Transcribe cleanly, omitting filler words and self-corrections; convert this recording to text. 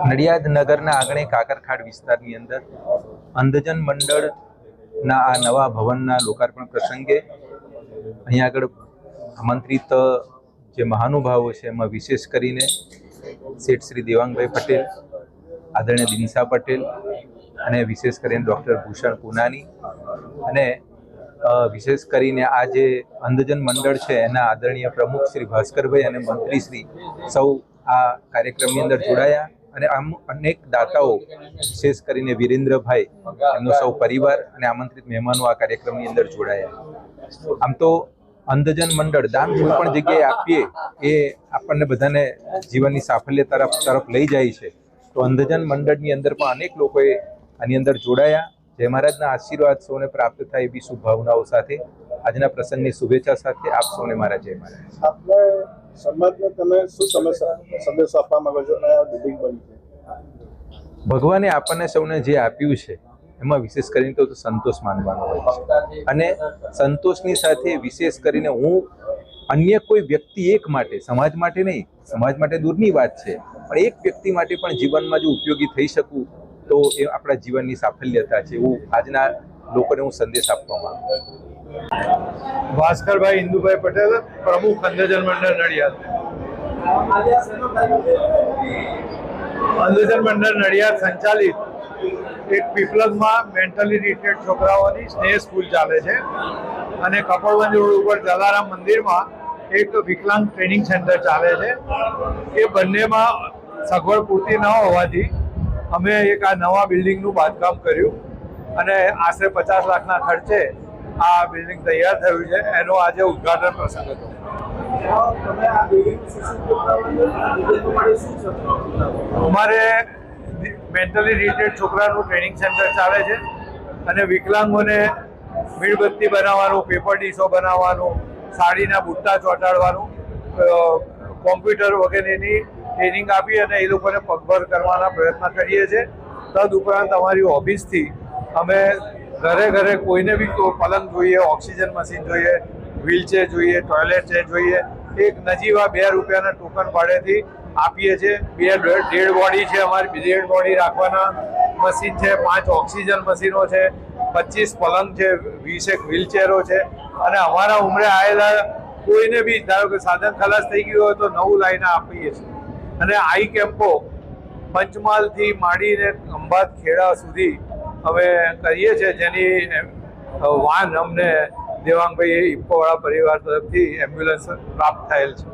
નડિયાદ નગરના આંગણે કાકરખાડ વિસ્તારની અંદર અંધજન મંડળના આ નવા ભવનના લોકાર્પણ પ્રસંગે અહીંયા આગળ આમંત્રિત જે મહાનુભાવો છે એમાં વિશેષ કરીને શેઠ શ્રી દેવાંગભાઈ પટેલ, આદરણીય દિનસા પટેલ અને વિશેષ કરીને ડૉક્ટર ભૂષણ પૂનાની અને વિશેષ કરીને આ જે અંધજન મંડળ છે એના આદરણીય પ્રમુખ શ્રી ભાસ્કરભાઈ અને મંત્રી શ્રી સૌ આ કાર્યક્રમની અંદર જોડાયા અને અનેક દાતાઓ વિશેષ કરીને વિરેન્દ્રભાઈ એમનો સૌ પરિવાર અને આમંત્રિત મહેમાનો આ કાર્યક્રમની અંદર જોડાયા। આમ તો અંધજન મંડળ દાન કોઈ પણ જગ્યાએ આપીએ એ આપણને બધાને જીવનની સાફલ્ય તરફ લઈ જાય છે, તો અંધજન મંડળની અંદર પણ અનેક લોકોએ આની અંદર જોડાયા। જય મહારાજના આશીર્વાદ સૌને પ્રાપ્ત થાય એવી શુભ ભાવનાઓ સાથે આજના પ્રસંગની શુભેચ્છા સાથે આપ સૌને મારા જય મહારાજ। આપણે સમાજને તમે શું સંદેશો આપવા માંગો છો? બિલ્ડિંગ બની છે, ભગવાને આપણને સૌને જે આપ્યું છે એમાં વિશેષ કરીને તો સંતોષ માનવાનો હોય છે અને સંતોષની સાથે વિશેષ કરીને હું અન્ય કોઈ વ્યક્તિ એક માટે, સમાજ માટે નહીં, સમાજ માટે દૂરની વાત છે, પણ એક વ્યક્તિ માટે પણ જીવનમાં જો ઉપયોગી થઈ શકું તો એ આપણા જીવનની સાફલ્યતા છે, એવું આજના લોકોને હું સંદેશ આપવા માંગુ છું। ભાસ્કરભાઈ ઇન્દુભાઈ પટેલ, પ્રમુખ અંધજન મંડળ નડિયાદ। અંધજન મંડળ નડિયાદ સંચાલિત એક પીપલગમાં મેન્ટલી રિટેડ છોકરાઓની સ્નેહ સ્કૂલ ચાલે છે અને કપડવંજ રોડ ઉપર જલારામ મંદિરમાં એક વિકલાંગ ટ્રેનિંગ સેન્ટર ચાલે છે। એ બંનેમાં સગવડ પૂરતી ન હોવાથી અમે એક આ નવા બિલ્ડિંગનું બાંધકામ કર્યું અને આશરે 50 લાખના ખર્ચે આ બિલ્ડિંગ તૈયાર થયું છે। એનો આજે ઉદ્ઘાટન પ્રસંગ હતો। અમારે મેન્ટલી રિટેડ છોકરાનું ટ્રેનિંગ સેન્ટર ચાલે છે અને વિકલાંગોને મીણબત્તી બનાવવાનું, પેપર ડીશો બનાવવાનું, સાડીના બુટ્ટા ચોંટાડવાનું, કોમ્પ્યુટર વગેરેની ટ્રેનિંગ આપી અને એ લોકોને પગભર કરવાના પ્રયત્ન કરીએ છીએ। તદ ઉપરાંત અમારી ઓફિસથી અમે ઘરે ઘરે કોઈને બી પલંગ જોઈએ, ઓક્સિજન મશીન જોઈએ, વ્હીલચેર જોઈએ, ટોયલેટ ચેર જોઈએ, એક નજીવા ₹2 ટોકન ભાડેથી આપીએ છીએ। 2 ડેડ બોડી છે, અમારી ડેડ બોડી રાખવાના મશીન છે, 5 ઓક્સિજન મશીનો છે, 25 પલંગ છે, 20 વ્હીલચેરો છે અને અમારા ઉંમરે આવેલા કોઈને બી ધારો કે સાધન ખલાસ થઈ ગયું હોય તો નવું લાવીને આપીએ છીએ। અને આઈ કેમ્પો પંચમહાલથી માંડીને ખંભાત ખેડા સુધી અમે કરીએ છીએ, જેની વાન અમને દેવાંગભાઈ ઇફકોવાળા પરિવાર તરફથી એમ્બ્યુલન્સ પ્રાપ્ત થયેલ છે।